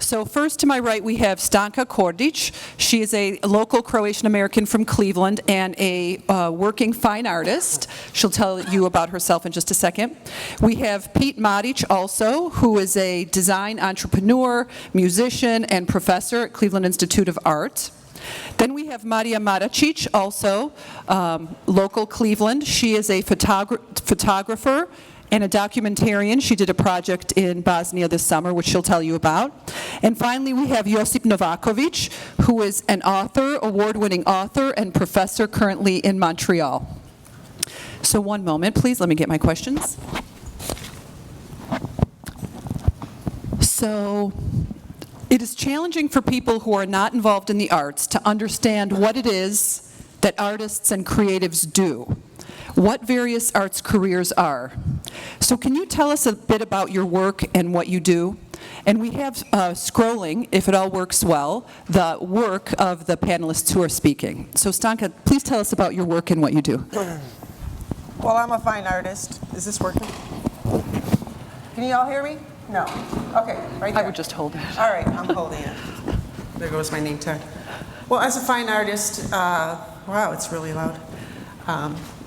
So first to my right, we have Stanka Kordic. She is a local Croatian American from Cleveland and a working fine artist. She'll tell you about herself in just a second. We have Pete Maric also, who is a design entrepreneur, musician, and professor at Cleveland Institute of Art. Then we have Marija Maracic, also local Cleveland. She is a photographer and a documentarian. She did a project in Bosnia this summer, which she'll tell you about. And finally, we have Josip Novakovic, who is an author, award-winning author, and professor currently in Montreal. So one moment, please. Let me get my questions. So it is challenging for people who are not involved in the arts to understand what it is that artists and creatives do, what various arts careers are. So can you tell us a bit about your work and what you do? And we have scrolling, if it all works well, the work of the panelists who are speaking. So Stanka, please tell us about your work and what you do. Well, I'm a fine artist. Is this working? Can you all hear me? No. Okay, right there. I would just hold it. All right, I'm holding it. There goes my name tag. Well, as a fine artist, wow, it's really loud.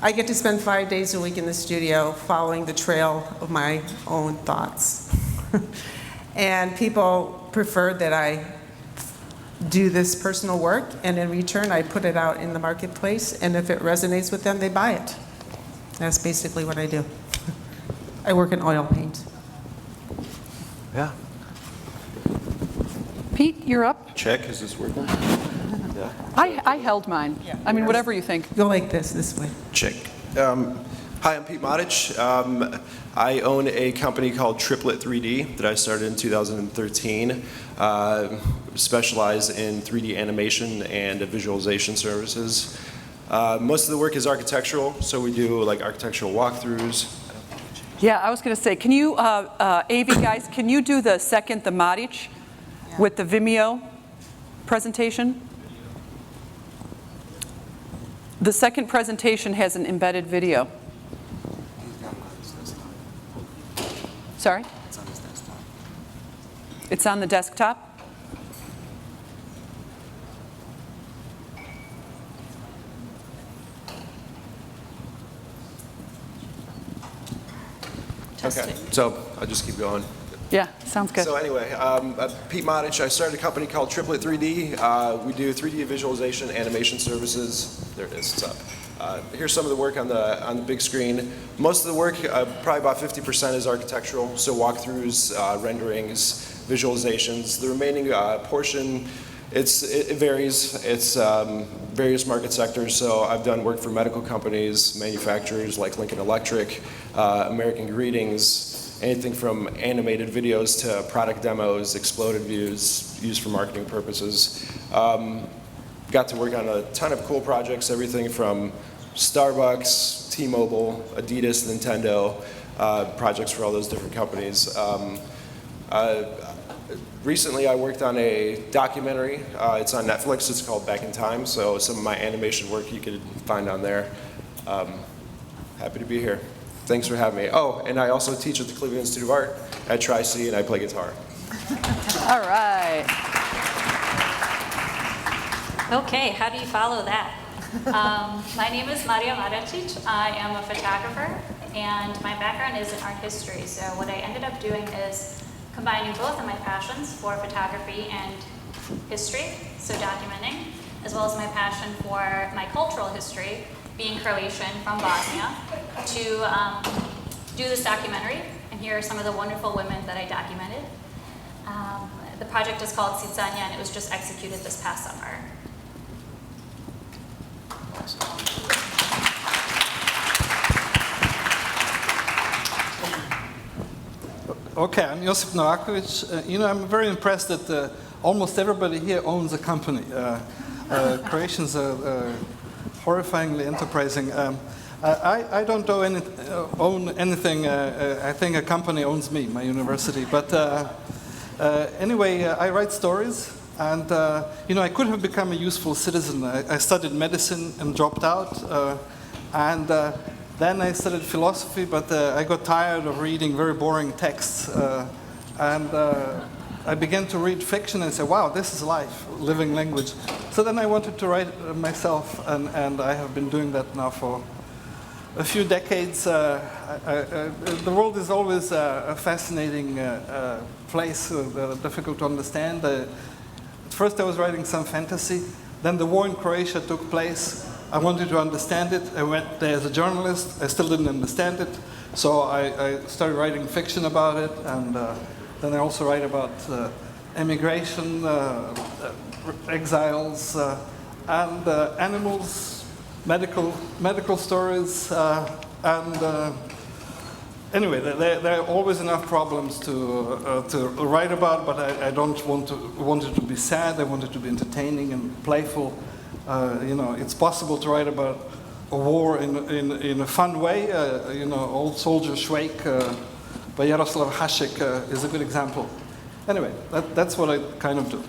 I get to spend 5 days a week in the studio following the trail of my own thoughts. And people prefer that I do this personal work, and in return I put it out in the marketplace, and if it resonates with them, they buy it. That's basically what I do. I work in oil paint. Yeah. Pete, you're up. Check, is this working? Yeah. I held mine. Yeah. I mean, whatever you think. Go like this way. Check. Hi, I'm Pete Moderator. I own a company called Triplet 3D that I started in 2013. Specialize in 3D animation and visualization services. Most of the work is architectural, so we do like architectural walkthroughs. Yeah, I was going to say, can you, AV guys, can you do the Maric with the Vimeo presentation? The second presentation has an embedded video. Sorry? It's on his desktop. It's on the desktop? Okay, so I'll just keep going. Yeah, sounds good. So anyway, Pete Moderator, I started a company called Triplet 3D. We do 3D visualization animation services. There it is, it's up. Here's some of the work on the big screen. Most of the work, probably about 50% is architectural, so walkthroughs, renderings, visualizations. The remaining portion, it varies. It's various market sectors, so I've done work for medical companies, manufacturers like Lincoln Electric, American Greetings, anything from animated videos to product demos, exploded views used for marketing purposes. Got to work on a ton of cool projects, everything from Starbucks, T-Mobile, Adidas, Nintendo, projects for all those different companies. Recently I worked on a documentary. It's on Netflix, it's called Back in Time, so some of my animation work you could find on there. Happy to be here. Thanks for having me. Oh, and I also teach at the Cleveland Institute of Art at Tri-C, and I play guitar. All right. Okay, how do you follow that? My name is Marija Maracic. I am a photographer, and my background is in art history. So what I ended up doing is combining both of my passions for photography and history, so documenting, as well as my passion for my cultural history, being Croatian from Bosnia, to do this documentary. And here are some of the wonderful women that I documented. The project is called Sicanja, and it was just executed this past summer. Okay, I'm Josip Novakovic. I'm very impressed that almost everybody here owns a company. Croatians are horrifyingly enterprising. I don't own anything. I think a company owns me, my university. But anyway, I write stories, and I could have become a useful citizen. I studied medicine and dropped out, and then I studied philosophy, but I got tired of reading very boring texts, and I began to read fiction and say, wow, this is life, living language. So then I wanted to write myself, and I have been doing that now for a few decades. The world is always a fascinating place, difficult to understand. At first I was writing some fantasy, then the war in Croatia took place. I wanted to understand it. I went there as a journalist. I still didn't understand it. So I started writing fiction about it, and then I also write about emigration, exiles, and animals, medical stories, and anyway, there are always enough problems to write about, but I don't want it to be sad. I want it to be entertaining and playful. It's possible to write about a war in a fun way. Old Soldier Shwake by Jaroslav Hasek is a good example. Anyway, that's what I kind of do.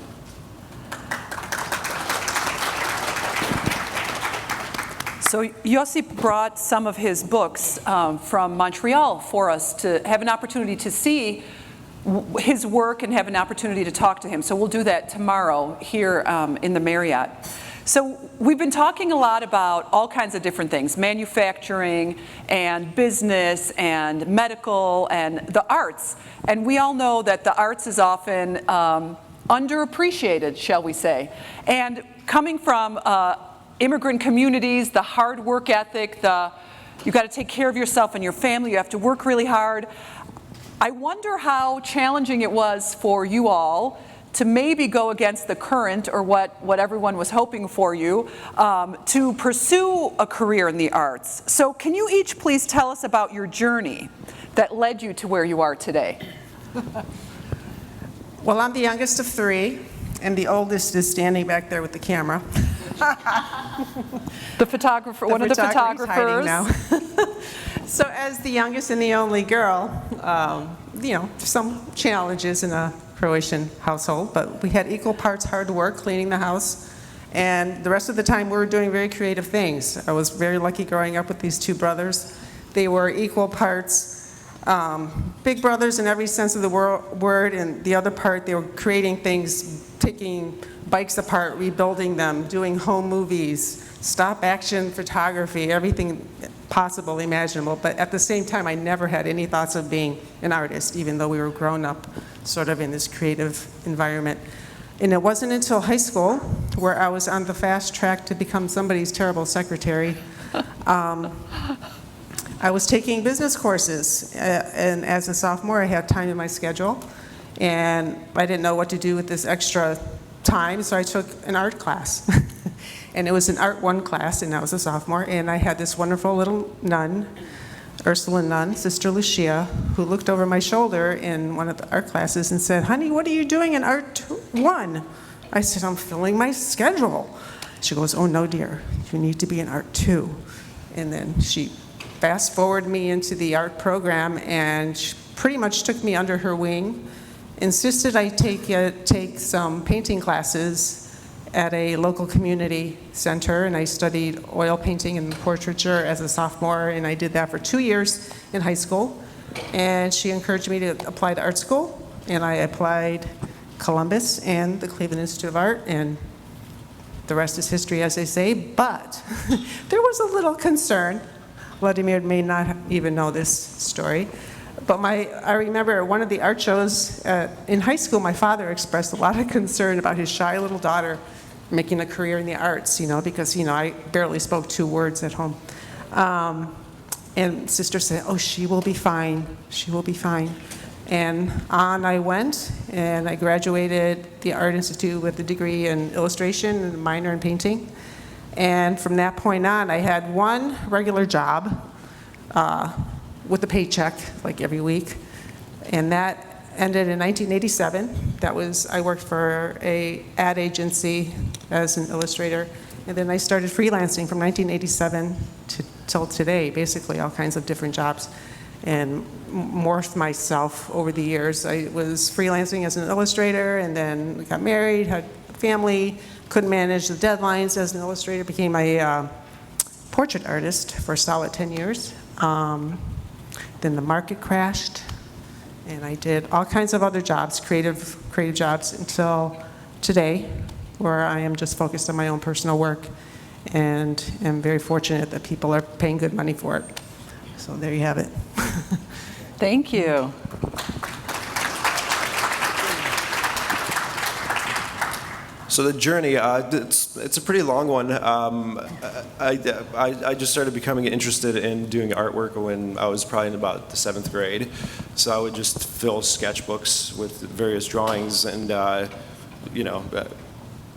So Josip brought some of his books from Montreal for us to have an opportunity to see his work and have an opportunity to talk to him. So we'll do that tomorrow here in the Marriott. So we've been talking a lot about all kinds of different things, manufacturing and business and medical and the arts. And we all know that the arts is often underappreciated, shall we say. And coming from immigrant communities, the hard work ethic, you got to take care of yourself and your family, you have to work really hard. I wonder how challenging it was for you all to maybe go against the current, or what everyone was hoping for you, to pursue a career in the arts. So can you each please tell us about your journey that led you to where you are today? Well, I'm the youngest of three, and the oldest is standing back there with the camera. The photographer, one of the photographers. Hiding now. So as the youngest and the only girl, some challenges in a Croatian household, but we had equal parts hard work cleaning the house, and the rest of the time we were doing very creative things. I was very lucky growing up with these two brothers. They were equal parts big brothers in every sense of the word, and the other part they were creating things, taking bikes apart, rebuilding them, doing home movies, stop action photography, everything possible, imaginable. But at the same time, I never had any thoughts of being an artist, even though we were grown up sort of in this creative environment. And it wasn't until high school, where I was on the fast track to become somebody's terrible secretary. I was taking business courses, and as a sophomore, I had time in my schedule, and I didn't know what to do with this extra time, so I took an art class. And it was an Art 1 class, and I was a sophomore, and I had this wonderful little nun, Ursuline nun, Sister Lucia, who looked over my shoulder in one of the art classes and said, "Honey, what are you doing in Art 1? I said, "I'm filling my schedule." She goes, "Oh, no, dear, you need to be in Art 2. And then she fast-forwarded me into the art program, and she pretty much took me under her wing, insisted I take some painting classes at a local community center, and I studied oil painting and portraiture as a sophomore, and I did that for 2 years in high school. And she encouraged me to apply to art school, and I applied Columbus and the Cleveland Institute of Art, and the rest is history, as they say. But there was a little concern. Vladimir may not even know this story. But I remember one of the art shows in high school, my father expressed a lot of concern about his shy little daughter making a career in the arts, because, I barely spoke 2 words at home. And Sister said, "Oh, she will be fine. She will be fine." And on I went, and I graduated the Art Institute with a degree in illustration and a minor in painting. And from that point on, I had one regular job with a paycheck, like every week. And that ended in 1987. I worked for a ad agency as an illustrator. And then I started freelancing from 1987 till today, basically all kinds of different jobs, and morphed myself over the years. I was freelancing as an illustrator, and then got married, had a family, couldn't manage the deadlines as an illustrator, became a portrait artist for a solid 10 years. Then the market crashed, And I did all kinds of other jobs, creative jobs, until today, where I am just focused on my own personal work, and am very fortunate that people are paying good money for it. So there you have it. Thank you. So the journey, it's a pretty long one. I just started becoming interested in doing artwork when I was probably in about the 7th grade. So I would just fill sketchbooks with various drawings, and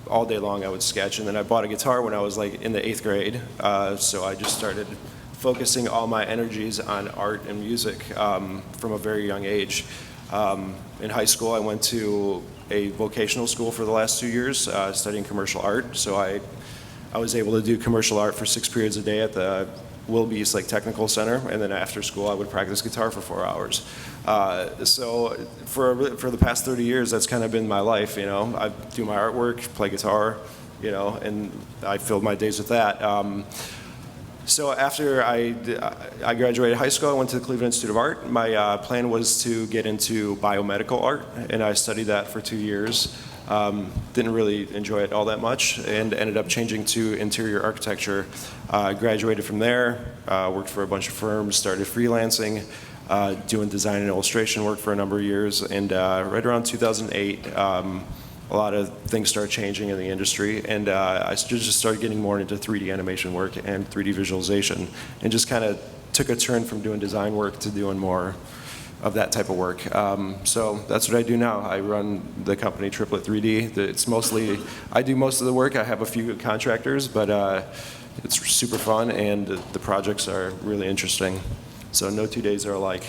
all day long I would sketch. And then I bought a guitar when I was like in the 8th grade. So I just started focusing all my energies on art and music from a very young age. In high school, I went to a vocational school for the last 2 years, studying commercial art. So I was able to do commercial art for 6 periods a day at the Willoughby East Lake Technical Center, and then after school I would practice guitar for 4 hours. So for the past 30 years, that's kind of been my life. I do my artwork, play guitar, and I filled my days with that. So after I graduated high school, I went to the Cleveland Institute of Art. My plan was to get into biomedical art, and I studied that for 2 years. Didn't really enjoy it all that much, and ended up changing to interior architecture. Graduated from there, worked for a bunch of firms, started freelancing, doing design and illustration work for a number of years, and right around 2008, a lot of things started changing in the industry, and I just started getting more into 3D animation work and 3D visualization, and just kind of took a turn from doing design work to doing more of that type of work. So that's what I do now. I run the company Triplet 3D. I do most of the work. I have a few contractors, but it's super fun, and the projects are really interesting. So no 2 days are alike.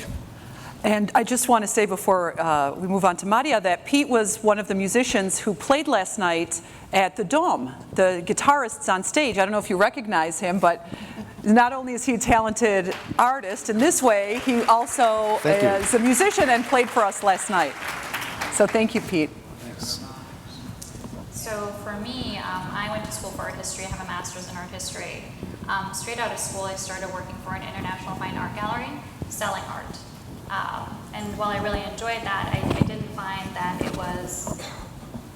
And I just want to say before we move on to Marija that Pete was one of the musicians who played last night at the Dome. The guitarist's on stage. I don't know if you recognize him, but not only is he a talented artist in this way, he also is a musician and played for us last night. So thank you, Pete. Thanks. So for me, I went to school for art history. I have a master's in art history. Straight out of school, I started working for an international fine art gallery, selling art. And while I really enjoyed that, I didn't find that it was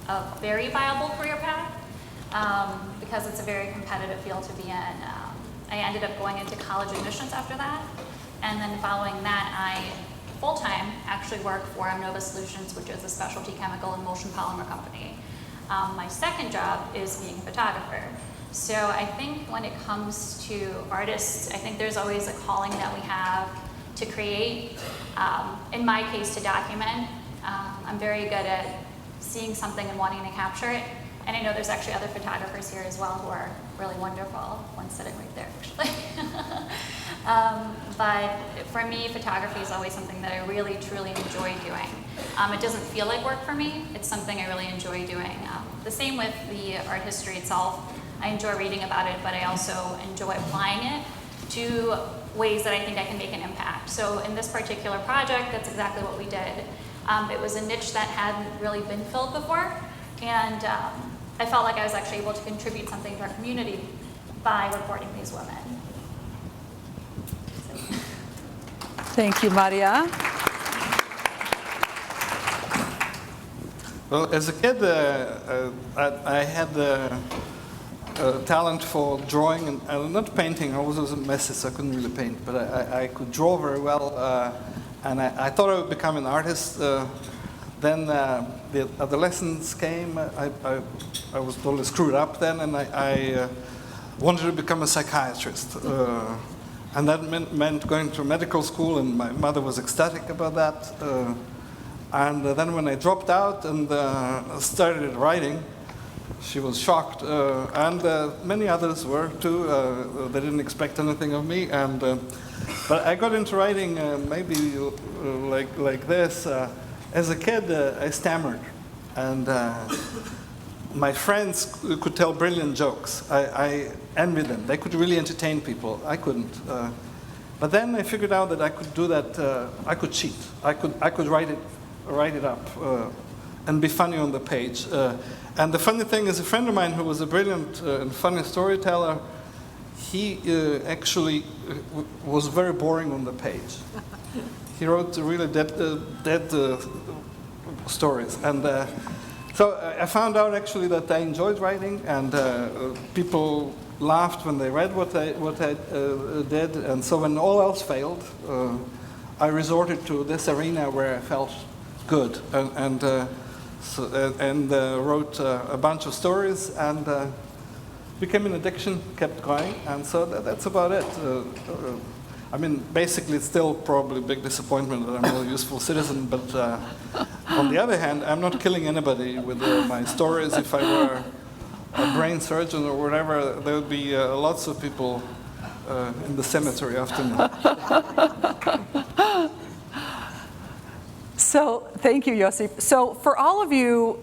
a very viable career path because it's a very competitive field to be in. I ended up going into college admissions after that, and then following that, I full-time actually worked for Nova Solutions, which is a specialty chemical and motion polymer company. My second job is being a photographer. So I think when it comes to artists, I think there's always a calling that we have to create, in my case to document. I'm very good at seeing something and wanting to capture it, and I know there's actually other photographers here as well who are really wonderful, one sitting right there actually. But for me, photography is always something that I really truly enjoy doing. It doesn't feel like work for me, it's something I really enjoy doing. The same with the art history itself. I enjoy reading about it, but I also enjoy applying it to ways that I think I can make an impact. So in this particular project, that's exactly what we did. It was a niche that hadn't really been filled before, and I felt like I was actually able to contribute something to our community by reporting these women. Thank you, Marija. Well, as a kid, I had talent for drawing and not painting. I was a mess, so I couldn't really paint, but I could draw very well, and I thought I would become an artist. Then the adolescence came. I was totally screwed up then, and I wanted to become a psychiatrist. And that meant going to medical school, and my mother was ecstatic about that. And then when I dropped out and started writing, she was shocked, and many others were too. They didn't expect anything of me, but I got into writing maybe like this. As a kid, I stammered, and my friends could tell brilliant jokes. I envied them. They could really entertain people. I couldn't. But then I figured out that I could do that. I could cheat. I could write it up and be funny on the page. And the funny thing is, a friend of mine who was a brilliant and funny storyteller, he actually was very boring on the page. he wrote really dead stories. And so I found out actually that I enjoyed writing, and people laughed when they read what I did. And so when all else failed, I resorted to this arena where I felt good, and wrote a bunch of stories, and became an addiction, kept going, and so that's about it. I mean, basically, it's still probably a big disappointment that I'm not a useful citizen, but on the other hand, I'm not killing anybody with my stories. If I were a brain surgeon or whatever, there would be lots of people in the cemetery after me. So, thank you, Josip. So, for all of you,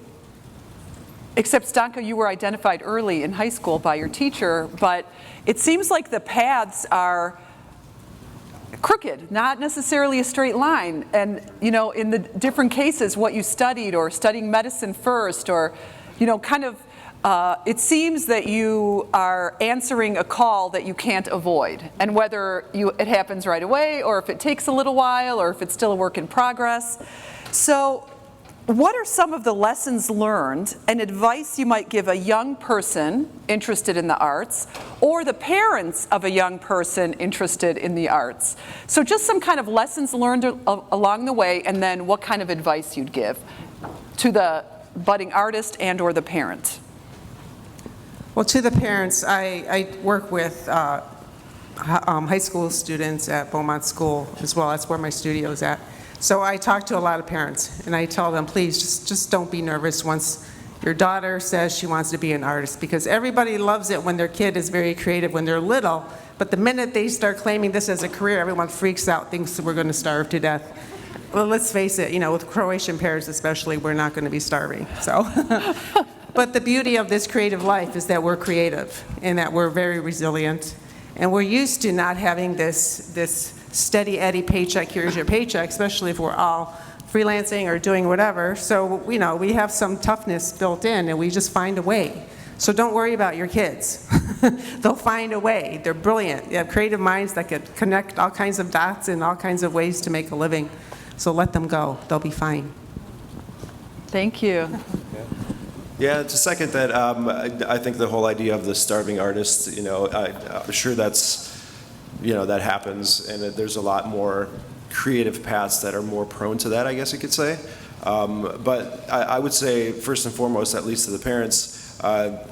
except Stanka, you were identified early in high school by your teacher, but it seems like the paths are crooked, not necessarily a straight line. And, you know, in the different cases, what you studied, or studying medicine first, or, you know, kind of, it seems that you are answering a call that you can't avoid. And whether it happens right away, or if it takes a little while, or if it's still a work in progress. So, what are some of the lessons learned and advice you might give a young person interested in the arts, or the parents of a young person interested in the arts? So just some kind of lessons learned along the way, and then what kind of advice you'd give to the budding artist and or the parent. Well, to the parents, I work with high school students at Beaumont School as well. That's where my studio is at. So I talk to a lot of parents, and I tell them, please, just don't be nervous once your daughter says she wants to be an artist, because everybody loves it when their kid is very creative when they're little, but the minute they start claiming this as a career, everyone freaks out, thinks that we're going to starve to death. Well, let's face it, you know, with Croatian parents especially, we're not going to be starving, so. But the beauty of this creative life is that we're creative, and that we're very resilient, and we're used to not having this steady Eddie paycheck, here's your paycheck, especially if we're all freelancing or doing whatever. So, you know, we have some toughness built in, and we just find a way. So don't worry about your kids. They'll find a way. They're brilliant. They have creative minds that could connect all kinds of dots in all kinds of ways to make a living. So let them go. They'll be fine. Thank you. Yeah, to second that, I think the whole idea of the starving artist, you know, I'm sure that's, you know, that happens, and there's a lot more creative paths that are more prone to that, I guess you could say. But I would say, first and foremost, at least to the parents,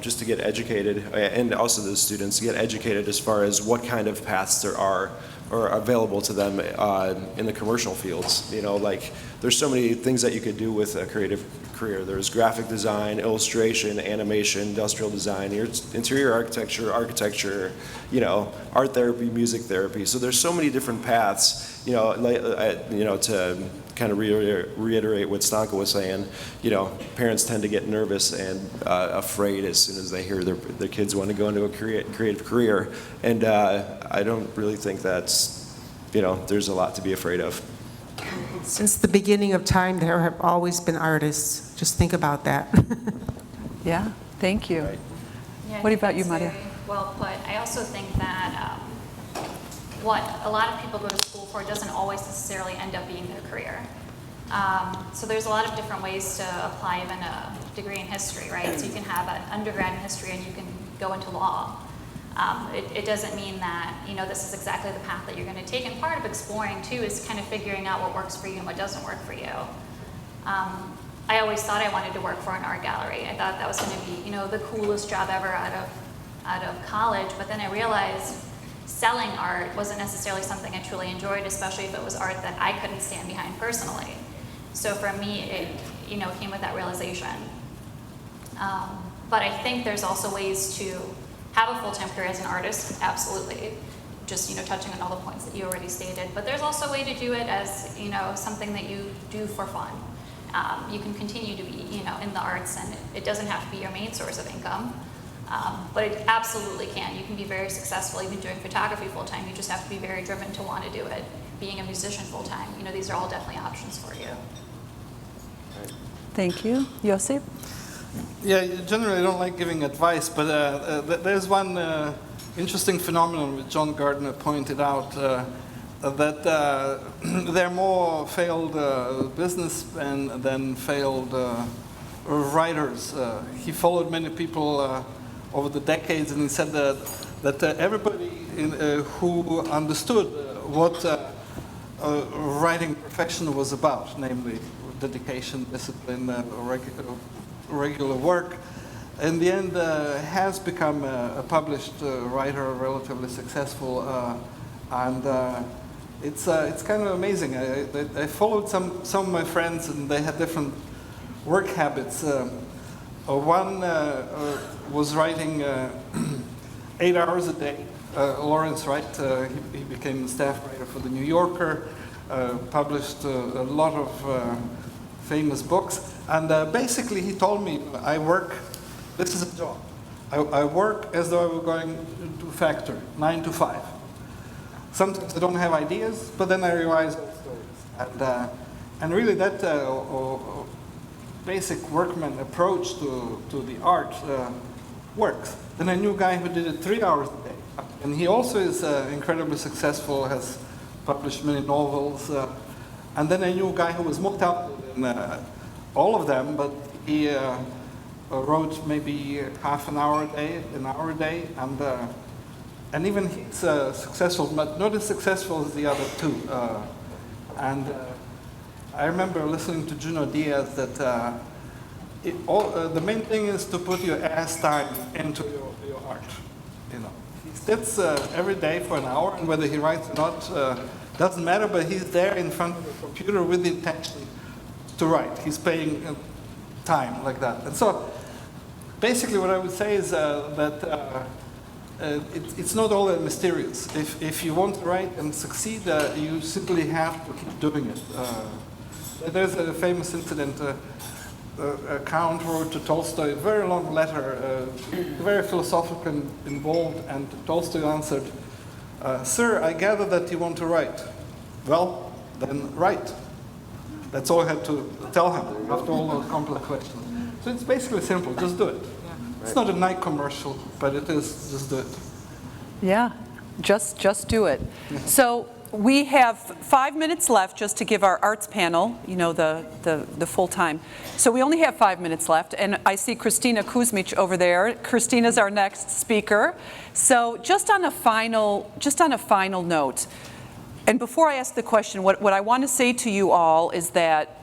just to get educated, and also the students, to get educated as far as what kind of paths there are or available to them in the commercial fields. You know, like, there's so many things that you could do with a creative career. There's graphic design, illustration, animation, industrial design, interior architecture, you know, art therapy, music therapy. So there's so many different paths, you know, to kind of reiterate what Stanka was saying, you know, parents tend to get nervous and afraid as soon as they hear their kids want to go into a creative career. And I don't really think that's, you know, there's a lot to be afraid of. Since the beginning of time, there have always been artists. Just think about that. Yeah, thank you. Right. Yeah, What about you, that's Marija? very well put. I also think that what a lot of people go to school for doesn't always necessarily end up being their career. So there's a lot of different ways to apply even a degree in history, right? So you can have an undergrad in history and you can go into law. It doesn't mean that, you know, this is exactly the path that you're going to take. And part of exploring, too, is kind of figuring out what works for you and what doesn't work for you. I always thought I wanted to work for an art gallery. I thought that was going to be, you know, the coolest job ever out of college. But then I realized selling art wasn't necessarily something I truly enjoyed, especially if it was art that I couldn't stand behind personally. So for me, it, you know, came with that realization. But I think there's also ways to have a full-time career as an artist, absolutely. Just, you know, touching on all the points that you already stated. But there's also a way to do it as, you know, something that you do for fun. You can continue to be, you know, in the arts, and it doesn't have to be your main source of income. But it absolutely can. You can be very successful even doing photography full-time. You just have to be very driven to want to do it. Being a musician full-time, you know, these are all definitely options for you. Thank you. Josip? Yeah, generally I don't like giving advice, but there's one interesting phenomenon which John Gardner pointed out, that there are more failed businessmen than failed writers. He followed many people over the decades, and he said that everybody who understood what writing profession was about, namely dedication, discipline, regular work, in the end has become a published writer, relatively successful, and it's kind of amazing. I followed some of my friends, and they had different work habits. One was writing 8 hours a day. Lawrence Wright, he became the staff writer for the New Yorker, published a lot of famous books, and basically he told me, I work, this is a job. I work as though I were going to a factory, 9 to 5. Sometimes I don't have ideas, but then I revise old stories. And really that basic workman approach to the art works. Then I knew a guy who did it 3 hours a day. And he also is incredibly successful, has published many novels. And then I knew a guy who was more talented than all of them, but he wrote maybe half an hour a day, an hour a day, and even he's successful, but not as successful as the other two. I remember listening to Juno Diaz that the main thing is to put your ass time into your art. You know, he sits every day for an hour, and whether he writes or not doesn't matter. But he's there in front of the computer with the intention to write. He's paying time like that. And so, basically, what I would say is that it's not all that mysterious. If you want to write and succeed, you simply have to keep doing it. There's a famous incident. A count wrote to Tolstoy a very long letter, very philosophical and involved, and Tolstoy answered, "Sir, I gather that you want to write. Well, then write." That's all I had to tell him after all those complex questions. So it's basically simple, just do it. It's not a Nike commercial, but it is, just do it. Yeah, just do it. So we have 5 minutes left just to give our arts panel, you know, the full time. So we only have 5 minutes left, and I see Kristina Kuzmic over there. Kristina's our next speaker. So just on a final note, and before I ask the question, what I want to say to you all is that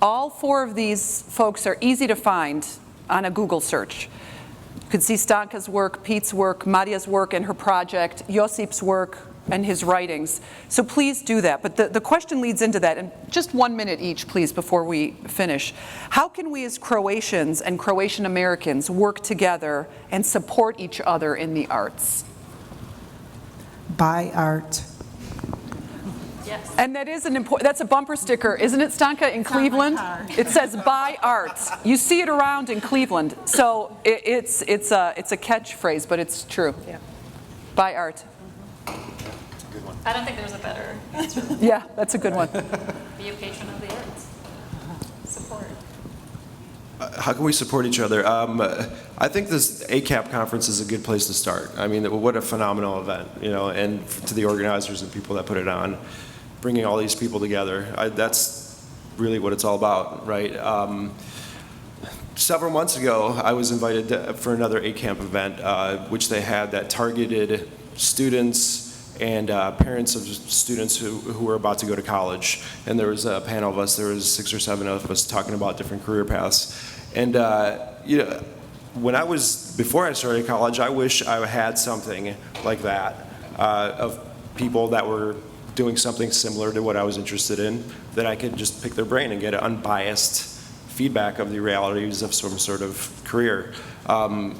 all 4 of these folks are easy to find on a Google search. You can see Stanka's work, Pete's work, Marija's work and her project, Josip's work and his writings. So please do that. But the question leads into that. And just 1 minute each, please, before we finish. How can we as Croatians and Croatian Americans work together and support each other in the arts? Buy art. Yes. And that is that's a bumper sticker, isn't it, Stanka, in Cleveland? It says buy art. You see it around in Cleveland. So it's a catchphrase, but it's true. Yeah. Buy art. I don't think there's a better answer. Yeah, that's a good one. Be a patron of the arts. Support. How can we support each other? I think this ACAP conference is a good place to start. I mean, what a phenomenal event, you know, and to the organizers and people that put it on, bringing all these people together. That's really what it's all about, right? Several months ago, I was invited for another ACAP event, which they had that targeted students and parents of students who were about to go to college. And there was a panel of us, there was 6 or 7 of us talking about different career paths. And you know, before I started college, I wish I had something like that, of people that were doing something similar to what I was interested in, that I could just pick their brain and get an unbiased feedback of the realities of some sort of career.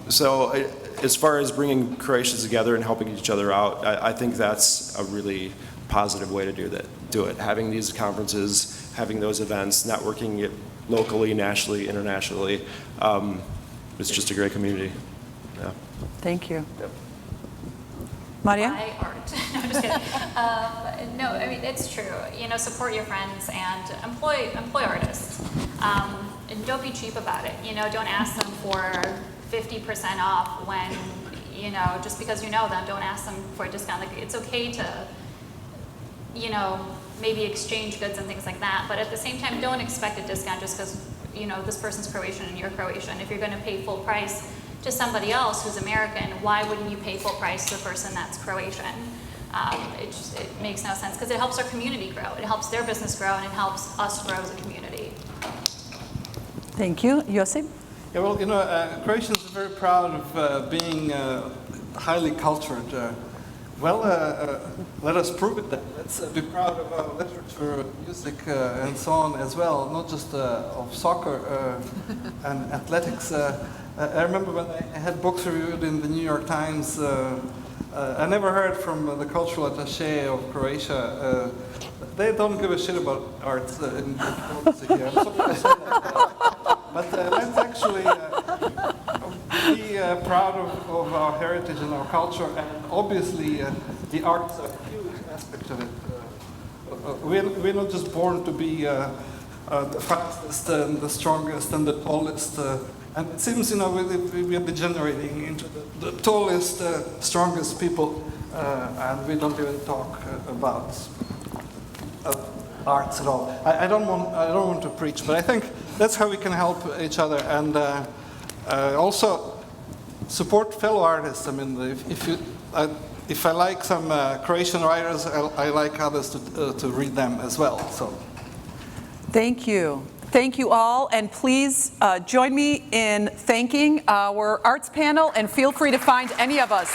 So as far as bringing Croatians together and helping each other out, I think that's a really positive way to do it. Having these conferences, having those events, networking locally, nationally, internationally, it's just a great community. Yeah. Thank you. Yep. Marija? Buy art. No, I'm just kidding. No, I mean, it's true. You know, support your friends and employ artists. And don't be cheap about it. You know, don't ask them for 50% off when, you know, just because you know them, don't ask them for a discount. Like, it's okay to you know, maybe exchange goods and things like that. But at the same time, don't expect a discount just because, you know, this person's Croatian and you're Croatian. If you're going to pay full price to somebody else who's American, why wouldn't you pay full price to the person that's Croatian? It makes no sense because it helps our community grow. It helps their business grow, and it helps us grow as a community. Thank you. Josip? Yeah, well, you know, Croatians are very proud of being highly cultured. Let us prove it then. Let's be proud of our literature, music, and so on as well, not just of soccer and athletics. I remember when I had books reviewed in the New York Times, I never heard from the cultural attaché of Croatia. They don't give a shit about arts in diplomacy here. I'm sorry to say that. But let's actually be proud of our heritage and our culture, and obviously the arts are a huge aspect of it. We're not just born to be the fastest and the strongest and the tallest. And it seems, you know, we are degenerating into the tallest, strongest people, and we don't even talk about arts at all. I don't want to preach, but I think that's how we can help each other, and also support fellow artists. I mean, if I like some Croatian writers, I like others to read them as well. So, Thank you. Thank you all, and please join me in thanking our arts panel, and feel free to find any of us